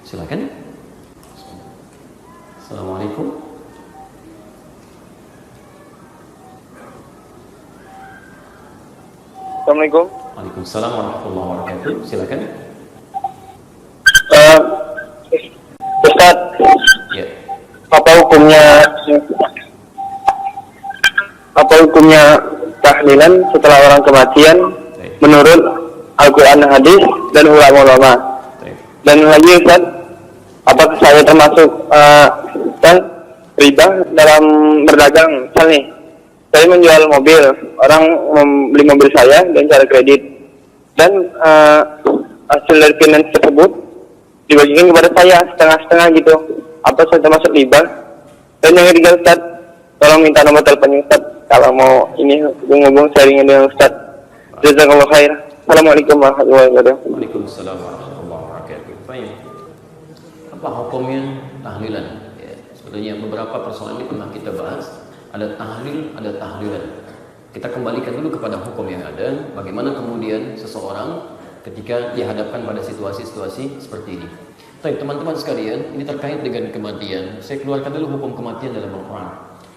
Silakan. Assalamualaikum. Assalamualaikum. Waalaikumsalam warahmatullahi wabarakatuh. Silakan. Ustaz, Ya. apa hukumnya tahlilan setelah orang kematian Baik. menurut Al-Quran, hadis dan ulama-ulama? Baik. Dan lagi Ustaz, apakah saya termasuk riba dalam berdagang? Misalnya saya menjual mobil, orang membeli mobil saya dan cara kredit, dan hasil dari finance tersebut dibagikan kepada saya setengah-setengah gitu. Apa saya termasuk riba? Dan yang ketiga Ustaz, tolong minta nomor teleponnya Ustaz kalau mau ini hubung-hubung sharing dengan Ustaz. Jazakallahu khair. Assalamualaikum warahmatullahi wabarakatuh. Waalaikumsalam warahmatullahi wabarakatuh. Baik. Apa hukumnya tahlilan? Ya, sebetulnya beberapa persoalan ini pernah kita bahas. Ada tahlil, ada tahlilan. Kita kembalikan dulu kepada hukum yang ada. Bagaimana kemudian seseorang ketika dihadapkan pada situasi-situasi seperti ini. Baik, teman-teman sekalian, ini terkait dengan kematian. Saya keluarkan dulu hukum kematian dalam Al-Quran.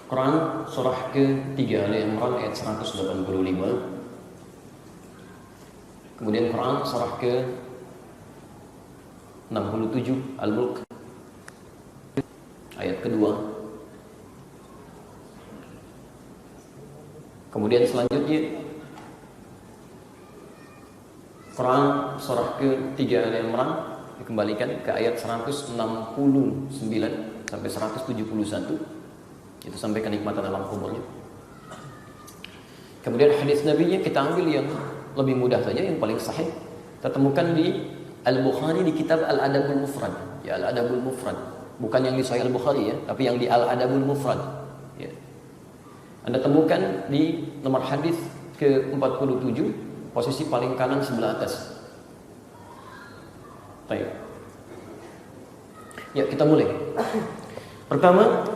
Quran surah ke-3 Al-Imran ayat 185. Kemudian Quran surah ke-67 Al-Mulk ayat kedua. Kemudian selanjutnya Quran surah ke-3 Al-Imran dikembalikan ke ayat 169 sampai 171. Itu sampai kenikmatan alam kuburnya. Kemudian hadis Nabi-nya kita ambil yang lebih mudah saja, yang paling sahih. Kita temukan di Al-Bukhari di kitab Al-Adabul Mufrad. Ya, Al-Adabul Mufrad. Bukan yang di Sahih Al-Bukhari ya, tapi yang di Al-Adabul Mufrad. Ya. Anda temukan di nomor hadis ke-47, posisi paling kanan sebelah atas. Baik. Ya, kita mulai. Pertama,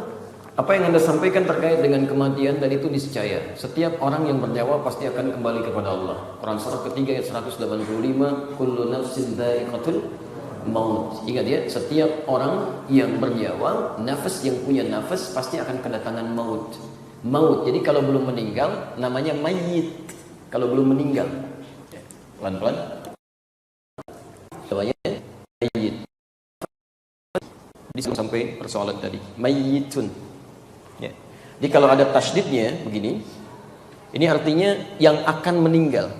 apa yang Anda sampaikan terkait dengan kematian dan itu niscaya setiap orang yang bernyawa pasti akan kembali kepada Allah. Quran surah ketiga ayat 185, kullu nafsin dha'iqatul maut. Ingat ya, setiap orang yang bernyawa, nafas yang punya nafas pasti akan kedatangan maut. Maut. Jadi kalau belum meninggal namanya mayit. Kalau belum meninggal. Pelan-pelan. Namanya mayit. Sampai persoalan tadi. Mayitun. Ya. Jadi kalau ada tasydidnya begini, ini artinya yang akan meninggal.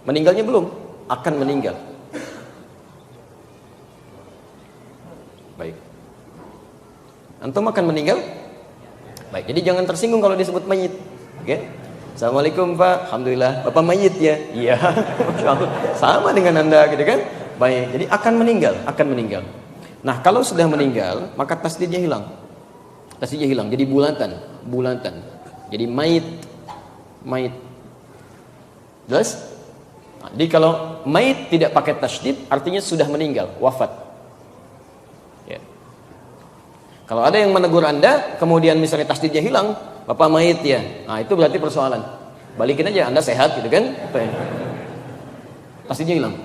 Meninggalnya belum, akan meninggal. Baik. Antum akan meninggal? Baik. Jadi jangan tersinggung kalau disebut mayit. Oke? Assalamualaikum Pak. Alhamdulillah. Bapak mayit ya? Iya. Sama dengan Anda gitu kan? Baik. Jadi akan meninggal, akan meninggal. Nah, kalau sudah meninggal, maka tasydidnya hilang. Tasdidnya hilang, jadi bulatan. Jadi mayit. Jelas? Nah, jadi kalau mayit tidak pakai tasdid, artinya sudah meninggal, wafat. Ya. Kalau ada yang menegur Anda, kemudian misalnya tasdidnya hilang, Bapak mayit ya. Nah, itu berarti persoalan. Balikin aja, Anda sehat gitu kan? Tasdidnya hilang.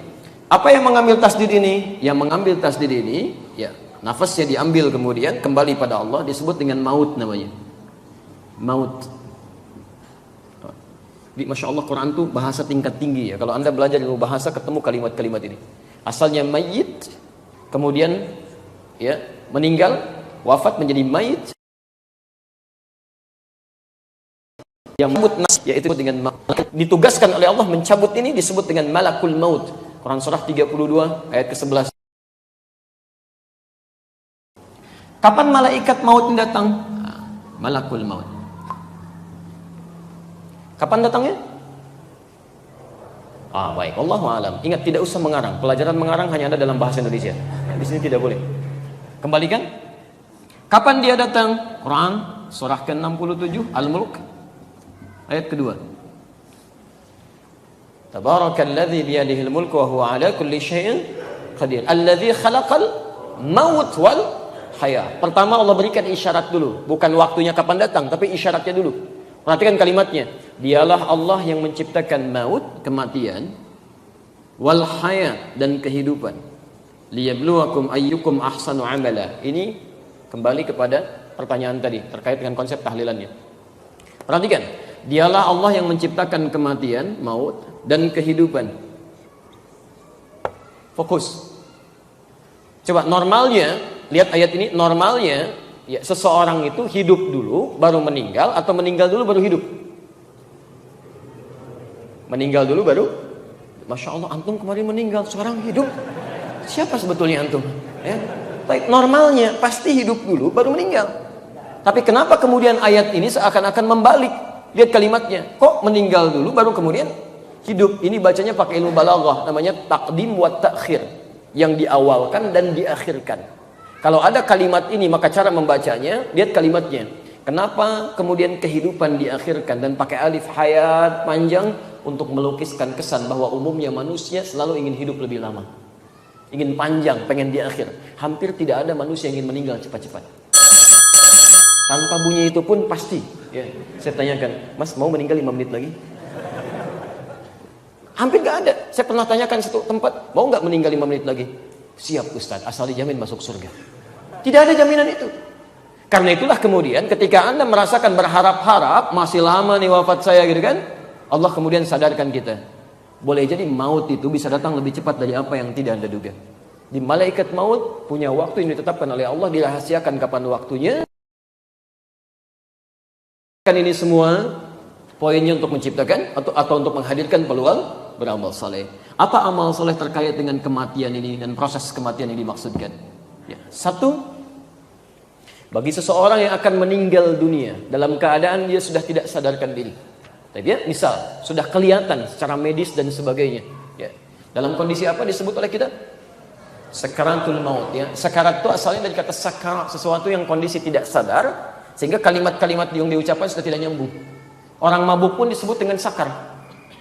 Apa yang mengambil tasdid ini? Yang mengambil tasdid ini, ya, nafasnya diambil kemudian kembali pada Allah, disebut dengan maut namanya. Maut. Masya Allah, Quran itu bahasa tingkat tinggi ya. Kalau Anda belajar ilmu bahasa ketemu kalimat-kalimat ini. Asalnya mayit, kemudian ya meninggal, wafat menjadi mayit. Yang maut yaitu dengan ditugaskan oleh Allah mencabut ini disebut dengan malakul maut. Quran surah 32 ayat ke-11. Kapan malaikat maut datang? Malakul maut. Kapan datangnya? Baik, Allahu a'lam. Ingat, tidak usah mengarang. Pelajaran mengarang hanya ada dalam bahasa Indonesia. Di sini tidak boleh. Kembalikan. Kapan dia datang? Quran surah ke-67 Al-Mulk ayat kedua. Tabarakalladzi biyadihil mulku wa huwa ala kulli syai'in qadir. Alladzi khalaqal maut wal haya. Pertama Allah berikan isyarat dulu, bukan waktunya kapan datang, tapi isyaratnya dulu. Perhatikan kalimatnya. Dialah Allah yang menciptakan maut, kematian, wal haya, dan kehidupan. liyabluwakum ayyukum ahsanu amala. Ini kembali kepada pertanyaan tadi terkait dengan konsep tahlilannya. Perhatikan, dialah Allah yang menciptakan kematian, maut, dan kehidupan. Fokus. Coba normalnya, lihat ayat ini, normalnya ya, seseorang itu hidup dulu baru meninggal atau meninggal dulu baru hidup? Meninggal dulu baru? Masya Allah, antum kemarin meninggal, sekarang hidup. Siapa sebetulnya antum? Ya. Baik, normalnya pasti hidup dulu baru meninggal. Tapi kenapa kemudian ayat ini seakan-akan membalik? Lihat kalimatnya, kok meninggal dulu baru kemudian hidup? Ini bacanya pakai ilmu balaghah, namanya taqdim wa ta'khir, yang diawalkan dan diakhirkan. Kalau ada kalimat ini, maka cara membacanya, lihat kalimatnya. Kenapa kemudian kehidupan diakhirkan dan pakai alif hayat panjang untuk melukiskan kesan bahwa umumnya manusia selalu ingin hidup lebih lama, ingin panjang, pengen di akhir. Hampir tidak ada manusia yang ingin meninggal cepat-cepat. Tanpa bunyi itu pun pasti. Ya, saya tanyakan, Mas mau meninggal 5 menit lagi? Hampir gak ada. Saya pernah tanyakan satu tempat, mau gak meninggal 5 menit lagi? Siap Ustaz, asal dijamin masuk surga. Tidak ada jaminan itu. Karena itulah kemudian ketika Anda merasakan berharap-harap masih lama nih wafat saya gitu kan, Allah kemudian sadarkan kita, boleh jadi maut itu bisa datang lebih cepat dari apa yang tidak Anda duga. Di malaikat maut punya waktu yang ditetapkan oleh Allah, dirahasiakan kapan waktunya. Kan ini semua poinnya untuk menciptakan atau untuk menghadirkan peluang beramal saleh. Apa amal saleh terkait dengan kematian ini dan proses kematian yang dimaksudkan? Ya, satu, bagi seseorang yang akan meninggal dunia dalam keadaan dia sudah tidak sadarkan diri. Dia misal sudah kelihatan secara medis dan sebagainya. Ya. Dalam kondisi apa disebut oleh kita? Sakaratul maut. Ya. Sakarat itu asalnya dari kata sakarat, sesuatu yang kondisi tidak sadar, sehingga kalimat-kalimat yang diucapkan sudah tidak nyambung. Orang mabuk pun disebut dengan sakar.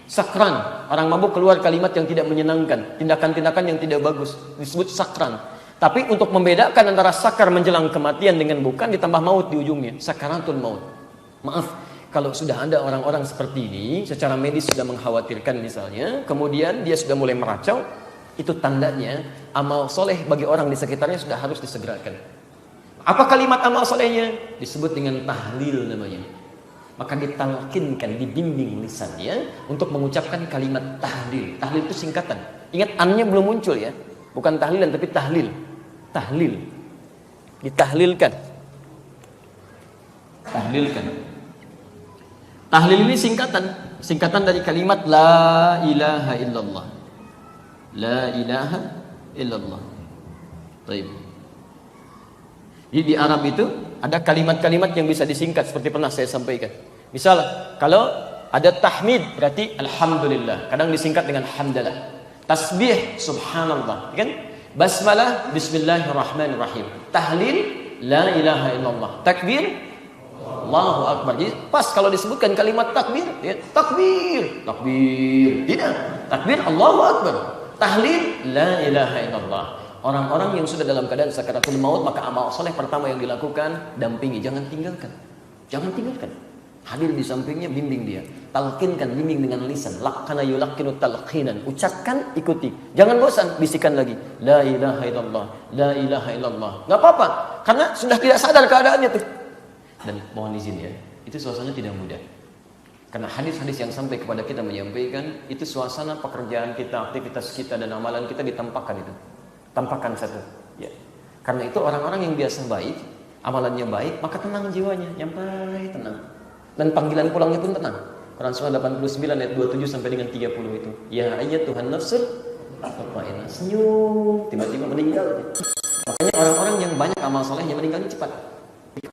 Sakran. Orang mabuk keluar kalimat yang tidak menyenangkan, tindakan-tindakan yang tidak bagus, disebut sakran. Tapi untuk membedakan antara sakar menjelang kematian dengan bukan, ditambah maut di ujungnya, sakaratul maut. Maaf, kalau sudah ada orang-orang seperti ini, secara medis sudah mengkhawatirkan misalnya, kemudian dia sudah mulai meracau, itu tandanya amal soleh bagi orang di sekitarnya sudah harus disegerakan. Apa kalimat amal solehnya? Disebut dengan tahlil namanya. Maka ditalkinkan, dibimbing lisannya untuk mengucapkan kalimat tahlil. Tahlil itu singkatan. Ingat, an-nya belum muncul ya. Bukan tahlilan tapi tahlil. Tahlil. Ditahlilkan. Tahlilkan. Tahlil ini singkatan dari kalimat la ilaha illallah. La ilaha illallah. Baik. Jadi di Arab itu ada kalimat-kalimat yang bisa disingkat seperti pernah saya sampaikan. Misal kalau ada tahmid berarti alhamdulillah, kadang disingkat dengan hamdalah. Tasbih subhanallah, kan? Basmalah bismillahirrahmanirrahim. Tahlil la ilaha illallah. Takbir Allahu akbar. Jadi pas kalau disebutkan kalimat takbir, ya, takbir, takbir. Tidak. Takbir Allahu akbar. Tahlil la ilaha illallah. Orang-orang yang sudah dalam keadaan sakaratul maut, maka amal soleh pertama yang dilakukan, dampingi, jangan tinggalkan. Jangan tinggalkan. Hadir di sampingnya, bimbing dia. Talqinkan, bimbing dengan lisan. Laqqana yulaqqinu talqinan. Ucapkan, ikuti. Jangan bosan, bisikan lagi. La ilaha illallah, la ilaha illallah. Gak apa-apa, karena sudah tidak sadar keadaannya tuh. Dan mohon izin ya, itu suasana tidak mudah. Karena hadis-hadis yang sampai kepada kita menyampaikan, itu suasana pekerjaan kita, aktivitas kita, dan amalan kita ditampakkan itu. Tampakkan satu. Ya. Karena itu orang-orang yang biasa baik, amalannya baik, maka tenang jiwanya, nyampai tenang. Dan panggilan pulangnya pun tenang. Quran surah 89 ayat 27 sampai dengan 30 itu. Ya ayyatuhan nafsul mutmainnah. Senyum, tiba-tiba meninggal. Makanya orang-orang yang banyak amal solehnya meninggalnya cepat.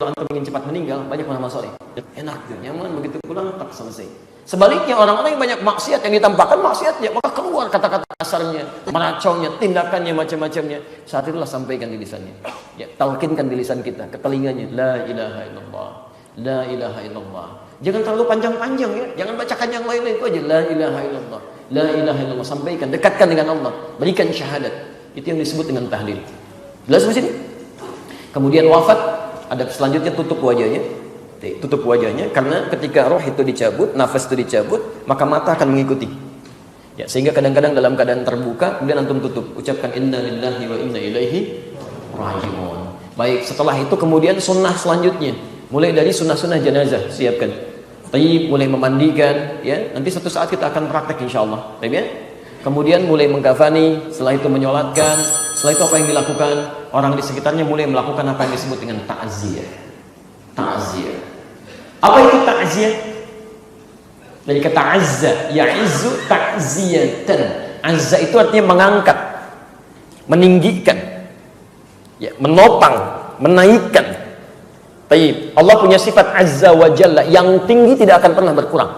Kalau antum ingin cepat meninggal, banyak amal soleh. Enak tuh, nyaman, begitu pulang tak selesai. Sebaliknya orang-orang yang banyak maksiat yang ditampakkan maksiatnya, maka keluar kata-kata kasarnya, meracaunya, tindakannya, macam-macamnya. Saat itulah sampaikan di lisannya. Ya, talqinkan di lisan kita, ke telinganya, la ilaha illallah. La ilaha illallah. Jangan terlalu panjang-panjang ya. Jangan bacakan yang lain-lain, itu aja. La ilaha illallah. La ilaha illallah. Sampaikan, dekatkan dengan Allah. Berikan syahadat. Itu yang disebut dengan tahlil. Jelas di sini? Kemudian wafat, ada selanjutnya tutup wajahnya. Tutup wajahnya karena ketika roh itu dicabut, nafas itu dicabut, maka mata akan mengikuti. Ya, sehingga kadang-kadang dalam keadaan terbuka, kemudian antum tutup, ucapkan inna lillahi wa inna ilaihi raji'un. Baik, setelah itu kemudian sunnah selanjutnya, mulai dari sunnah-sunnah jenazah, siapkan. Tayyib, mulai memandikan, ya. Nanti suatu saat kita akan praktek insyaallah. Baik ya? Kemudian mulai mengkafani, setelah itu menyolatkan, setelah itu apa yang dilakukan? Orang di sekitarnya mulai melakukan apa yang disebut dengan ta'ziyah. Ta'ziyah. Apa itu ta'ziyah? Dari kata azza, ya'izzu ta'ziyatan. Azza itu artinya mengangkat, meninggikan, ya, menopang, menaikkan. Taib. Allah punya sifat azza wa jalla, yang tinggi tidak akan pernah berkurang.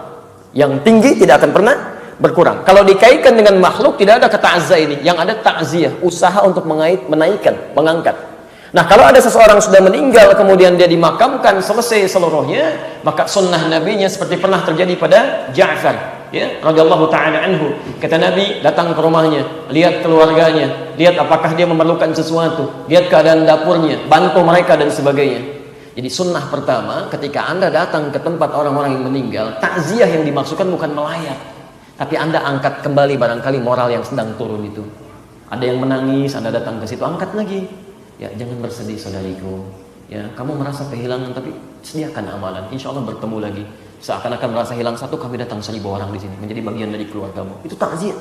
Yang tinggi tidak akan pernah berkurang. Kalau dikaitkan dengan makhluk tidak ada kata azza ini, yang ada ta'ziyah, usaha untuk menaikkan, mengangkat. Nah, kalau ada seseorang sudah meninggal kemudian dia dimakamkan selesai seluruhnya, maka sunnah nabinya seperti pernah terjadi pada Ja'far, ya, radhiyallahu taala anhu. Kata Nabi, datang ke rumahnya, lihat keluarganya, lihat apakah dia memerlukan sesuatu, lihat keadaan dapurnya, bantu mereka dan sebagainya. Jadi sunnah pertama, ketika Anda datang ke tempat orang-orang yang meninggal, takziah yang dimaksudkan bukan melayat, tapi Anda angkat kembali barangkali moral yang sedang turun itu. Ada yang menangis, Anda datang ke situ, angkat lagi. Ya, jangan bersedih saudariku. Ya, kamu merasa kehilangan, tapi sediakan amalan. Insya Allah bertemu lagi. Seakan-akan merasa hilang satu, kami datang 1000 orang di sini, menjadi bagian dari keluargamu. Itu takziah.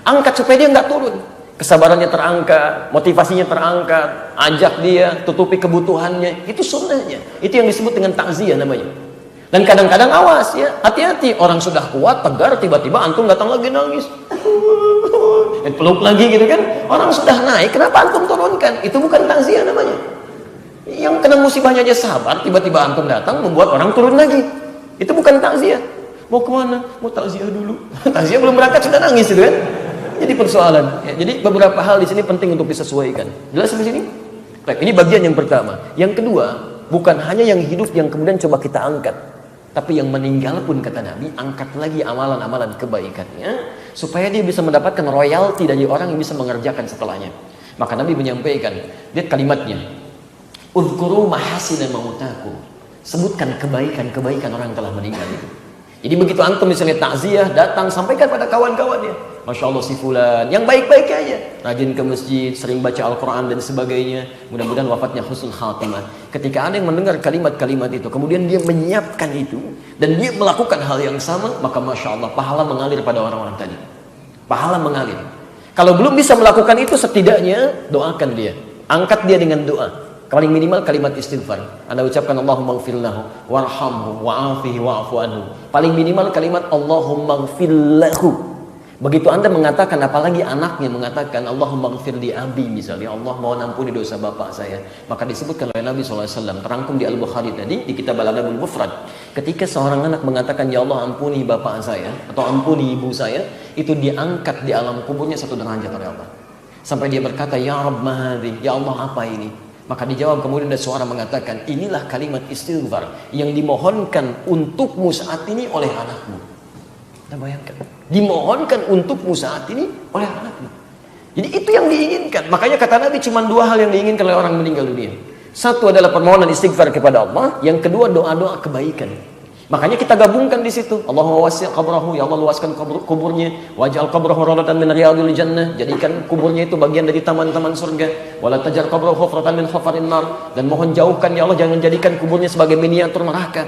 Angkat supaya dia nggak turun. Kesabarannya terangkat, motivasinya terangkat, ajak dia, tutupi kebutuhannya. Itu sunnahnya. Itu yang disebut dengan takziah namanya. Dan kadang-kadang awas ya, hati-hati. Orang sudah kuat, tegar, tiba-tiba antum datang lagi nangis. Peluk lagi gitu kan. Orang sudah naik, kenapa antum turunkan? Itu bukan takziah namanya. Yang kena musibahnya aja sabar, tiba-tiba antum datang membuat orang turun lagi. Itu bukan takziah. Mau kemana? Mau takziah dulu. Takziah belum berangkat sudah nangis itu kan. Jadi persoalan. Ya, jadi beberapa hal di sini penting untuk disesuaikan. Jelas di sini? Baik, ini bagian yang pertama. Yang kedua, bukan hanya yang hidup yang kemudian coba kita angkat, tapi yang meninggal pun kata Nabi, angkat lagi amalan-amalan kebaikannya supaya dia bisa mendapatkan royalti dari orang yang bisa mengerjakan setelahnya. Maka Nabi menyampaikan, lihat kalimatnya, Udhkuru mahasina mautakum. Sebutkan kebaikan-kebaikan orang yang telah meninggal itu. Jadi begitu antum misalnya takziah, datang sampaikan pada kawan-kawannya. Masya Allah si fulan, yang baik-baik aja, rajin ke masjid, sering baca Al-Quran dan sebagainya. Mudah-mudahan wafatnya husnul khatimah. Ketika ada yang mendengar kalimat-kalimat itu, kemudian dia menyiapkan itu dan dia melakukan hal yang sama, maka Masya Allah pahala mengalir pada orang-orang tadi. Pahala mengalir. Kalau belum bisa melakukan itu, setidaknya doakan dia, angkat dia dengan doa. Paling minimal kalimat istighfar. Anda ucapkan Allahumma ighfir lahu warhamhu wa'afihi wa'fu anhu. Paling minimal kalimat Allahumma ighfir lahu. Begitu Anda mengatakan, apalagi anaknya mengatakan Allahumma ighfir li abi misalnya, Allah mohon ampuni dosa bapak saya, maka disebutkan oleh Nabi SAW, terangkum di Al-Bukhari tadi di kitab Al-Adabul Mufrad, ketika seorang anak mengatakan ya Allah ampuni bapak saya atau ampuni ibu saya, itu diangkat di alam kuburnya 1 derajat oleh Allah, sampai dia berkata ya Rabb mahadhi, ya Allah apa ini? Maka dijawab kemudian ada suara mengatakan, inilah kalimat istighfar yang dimohonkan untukmu saat ini oleh anakmu. Anda bayangkan, dimohonkan untukmu saat ini oleh anakmu. Jadi itu yang diinginkan. Makanya kata Nabi cuma 2 hal yang diinginkan oleh orang meninggal dunia. Satu adalah permohonan istighfar kepada Allah, yang kedua doa-doa kebaikan. Makanya kita gabungkan di situ. Allahumma wasi' qabrahu, ya Allah luaskan kuburnya, waj'al qabrahu rawdatan min riyadil jannah, jadikan kuburnya itu bagian dari taman-taman surga. Wala taj'al qabrahu hufratan min hufarin nar, dan mohon jauhkan ya Allah, jangan jadikan kuburnya sebagai miniatur neraka.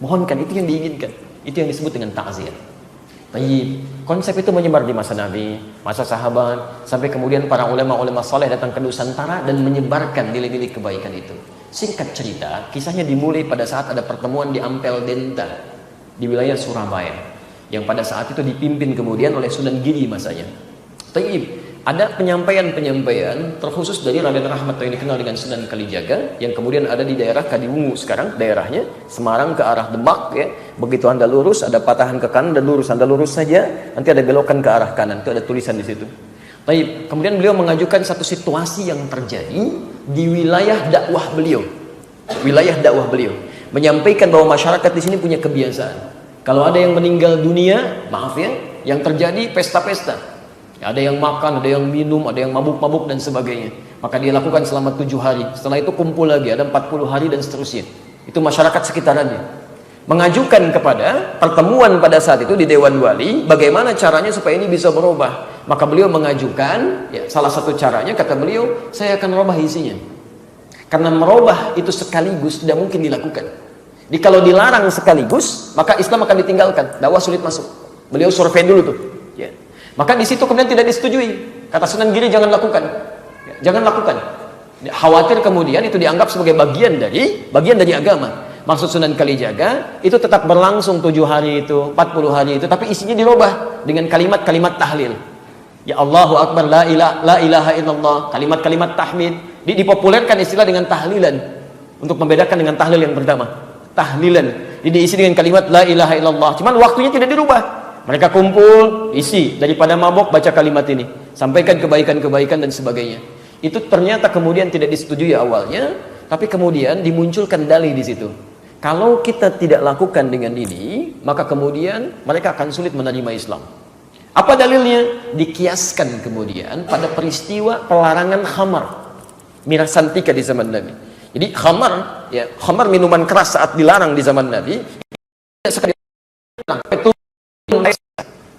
Mohonkan, itu yang diinginkan. Itu yang disebut dengan ta'ziyah. Tayyib. Konsep itu menyebar di masa Nabi, masa sahabat, sampai kemudian para ulama-ulama saleh datang ke Nusantara dan menyebarkan nilai-nilai kebaikan itu. Singkat cerita, kisahnya dimulai pada saat ada pertemuan di Ampel Denta di wilayah Surabaya, yang pada saat itu dipimpin kemudian oleh Sunan Giri masanya. Tayyib. Ada penyampaian-penyampaian terkhusus dari Raden Rahmat yang dikenal dengan Sunan Kalijaga, yang kemudian ada di daerah Kadiwungu sekarang, daerahnya Semarang ke arah Demak ya. Begitu Anda lurus ada patahan ke kanan dan lurus, Anda lurus saja nanti ada belokan ke arah kanan, itu ada tulisan di situ. Baik, kemudian beliau mengajukan satu situasi yang terjadi di wilayah dakwah beliau. Wilayah dakwah beliau menyampaikan bahwa masyarakat di sini punya kebiasaan. Kalau ada yang meninggal dunia, maaf ya, yang terjadi pesta-pesta. Ada yang makan, ada yang minum, ada yang mabuk-mabuk dan sebagainya. Maka dia lakukan selama 7 hari. Setelah itu kumpul lagi, ada 40 hari dan seterusnya. Itu masyarakat sekitarannya. mengajukan kepada pertemuan pada saat itu di Dewan Wali, bagaimana caranya supaya ini bisa berubah. Maka beliau mengajukan, ya, salah satu caranya kata beliau, saya akan merubah isinya. Karena merubah itu sekaligus tidak mungkin dilakukan. Jadi kalau dilarang sekaligus, maka Islam akan ditinggalkan, dakwah sulit masuk. Beliau survei dulu tuh, ya. Maka di situ kemudian tidak disetujui. Kata Sunan Giri, jangan lakukan, ya, jangan lakukan. Khawatir kemudian itu dianggap sebagai bagian dari agama. Maksud Sunan Kalijaga itu tetap berlangsung 7 hari itu, 40 hari itu, tapi isinya dirubah dengan kalimat-kalimat tahlil. Ya Allahu Akbar, la ilaha illallah, kalimat-kalimat tahmid, dipopulerkan istilah dengan tahlilan untuk membedakan dengan tahlil yang pertama. Tahlilan, diisi dengan kalimat la ilaha illallah. Cuman waktunya tidak dirubah. Mereka kumpul, isi daripada mabok baca kalimat ini, sampaikan kebaikan-kebaikan dan sebagainya. Itu ternyata kemudian tidak disetujui awalnya, tapi kemudian dimunculkan dalih di situ. Kalau kita tidak lakukan dengan ini, maka kemudian mereka akan sulit menerima Islam. Apa dalilnya? Dikiaskan kemudian pada peristiwa pelarangan khamar, miras santika di zaman Nabi. Jadi khamar, ya, khamar minuman keras saat dilarang di zaman Nabi, itu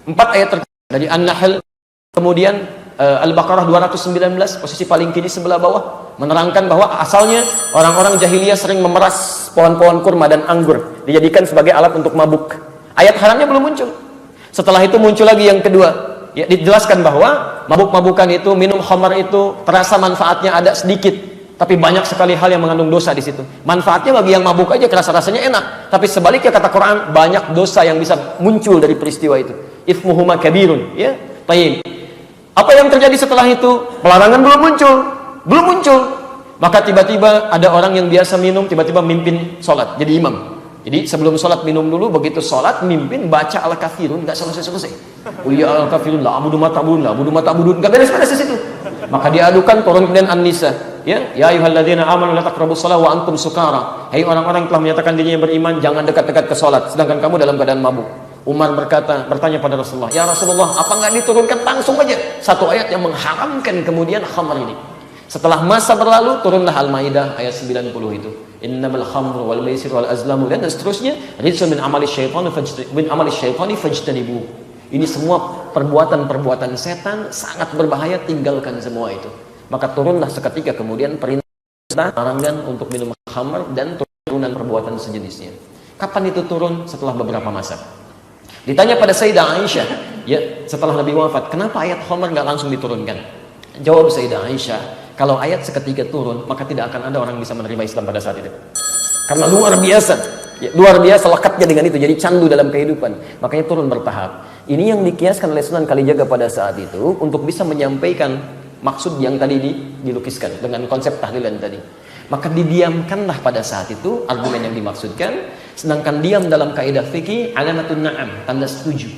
4 ayat dari An-Nahl, kemudian Al-Baqarah 219, posisi paling kiri sebelah bawah, menerangkan bahwa asalnya orang-orang jahiliyah sering memeras pohon-pohon kurma dan anggur, dijadikan sebagai alat untuk mabuk. Ayat haramnya belum muncul. Setelah itu muncul lagi yang kedua, ya, dijelaskan bahwa mabuk-mabukan itu, minum khamar itu terasa manfaatnya ada sedikit, tapi banyak sekali hal yang mengandung dosa di situ. Manfaatnya bagi yang mabuk aja kerasa rasanya enak, tapi sebaliknya kata Quran, banyak dosa yang bisa muncul dari peristiwa itu. Ithmuhuma kabirun, ya. Baik. Apa yang terjadi setelah itu? Pelarangan belum muncul. Maka tiba-tiba ada orang yang biasa minum, tiba-tiba mimpin sholat, jadi imam. Jadi sebelum sholat minum dulu, begitu sholat mimpin baca al-kafirun, nggak selesai. Uliya al-kafirun, la abudu ma ta'budun, nggak beres-beres di situ. Maka diadukan, turun kemudian An-Nisa, ya ayyuhalladzina amanu la taqrabus shalah wa antum sukara. Hai orang-orang yang telah menyatakan dirinya beriman, jangan dekat-dekat ke sholat sedangkan kamu dalam keadaan mabuk. Umar bertanya pada Rasulullah, ya Rasulullah, apa nggak diturunkan langsung aja satu ayat yang mengharamkan kemudian khamar ini? Setelah masa berlalu, turunlah Al-Maidah ayat 90 itu. Innamal khamru wal maisir wal azlamu, dan seterusnya, rijsun min amali syaitani fajtanibu. Ini semua perbuatan-perbuatan setan, sangat berbahaya, tinggalkan semua itu. Maka turunlah seketika kemudian perintah larangan untuk minum khamar dan turunan perbuatan sejenisnya. Kapan itu turun? Setelah beberapa masa. Ditanya pada Sayyidah Aisyah, ya, setelah Nabi wafat, kenapa ayat khamar nggak langsung diturunkan? Jawab Sayyidah Aisyah, kalau ayat seketika turun, maka tidak akan ada orang bisa menerima Islam pada saat itu. Karena luar biasa lekatnya dengan itu, jadi candu dalam kehidupan. Makanya turun bertahap. Ini yang dikiaskan oleh Sunan Kalijaga pada saat itu untuk bisa menyampaikan maksud yang tadi dilukiskan dengan konsep tahlilan tadi. Maka didiamkanlah pada saat itu argumen yang dimaksudkan. Sedangkan diam dalam kaidah fikih alamatun na'am, tanda setuju.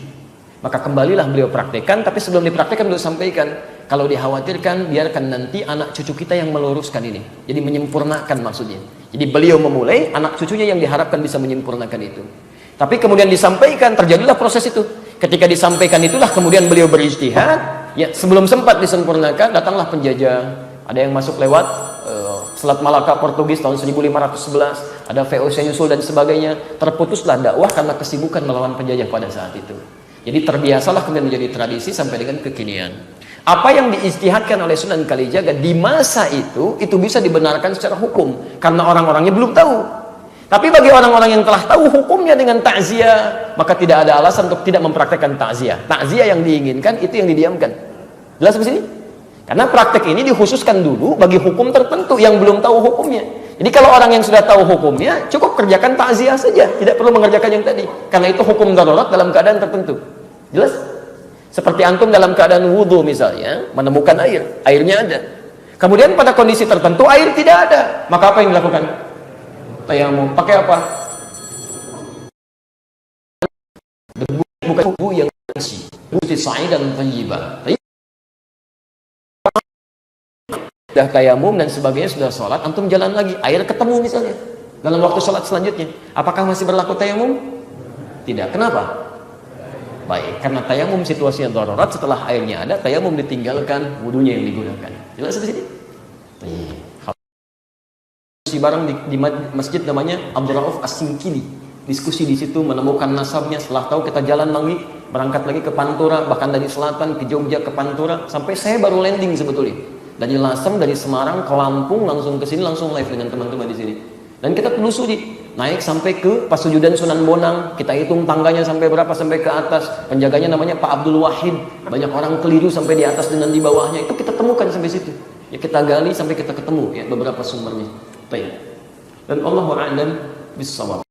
Maka kembalilah beliau praktekkan, tapi sebelum dipraktekkan beliau sampaikan, kalau dikhawatirkan biarkan nanti anak cucu kita yang meluruskan ini, jadi menyempurnakan maksudnya. Jadi beliau memulai, anak cucunya yang diharapkan bisa menyempurnakan itu. Tapi kemudian disampaikan, terjadilah proses itu. Ketika disampaikan itulah kemudian beliau berijtihad, ya, sebelum sempat disempurnakan datanglah penjajah. Ada yang masuk lewat Selat Malaka Portugis tahun 1511, ada VOC nyusul dan sebagainya. Terputuslah dakwah karena kesibukan melawan penjajah pada saat itu. Jadi terbiasalah kemudian menjadi tradisi sampai dengan kekinian. Apa yang diijtihadkan oleh Sunan Kalijaga di masa itu bisa dibenarkan secara hukum karena orang-orangnya belum tahu. Tapi bagi orang-orang yang telah tahu hukumnya dengan takziah, maka tidak ada alasan untuk tidak mempraktekkan takziah. Takziah yang diinginkan itu yang didiamkan. Jelas di sini? Karena praktek ini dikhususkan dulu bagi hukum tertentu yang belum tahu hukumnya. Jadi kalau orang yang sudah tahu hukumnya, cukup kerjakan takziah saja, tidak perlu mengerjakan yang tadi. Karena itu hukum darurat dalam keadaan tertentu. Jelas? Seperti antum dalam keadaan wudhu misalnya, menemukan air, airnya ada. Kemudian pada kondisi tertentu air tidak ada, maka apa yang dilakukan? Tayamum. Pakai apa? Debu, bukan debu yang bersih. Buti sa'idan thayyibah. Sudah tayamum dan sebagainya, sudah sholat, antum jalan lagi, air ketemu misalnya dalam waktu sholat selanjutnya, apakah masih berlaku tayamum? Tidak. Kenapa? Baik, karena tayamum situasinya darurat, setelah airnya ada, tayamum ditinggalkan, wudunya yang digunakan. Jelas di sini? Si barang di masjid namanya Abdul Rauf As-Sinkili, diskusi di situ, menemukan nasabnya. Setelah tahu kita jalan lagi, berangkat lagi ke Pantura, bahkan dari selatan ke Jogja ke Pantura, sampai saya baru landing sebetulnya. Dari Lasem, dari Semarang ke Lampung, langsung ke sini, langsung live dengan teman-teman di sini. Dan kita telusuri, naik sampai ke Pasujudan Sunan Bonang, kita hitung tangganya sampai berapa, sampai ke atas. Penjaganya namanya Pak Abdul Wahid. Banyak orang keliru sampai di atas dengan di bawahnya. Itu kita temukan sampai situ. Ya kita gali sampai kita ketemu ya beberapa sumbernya. Baik. Dan Allahu a'lam bissawab.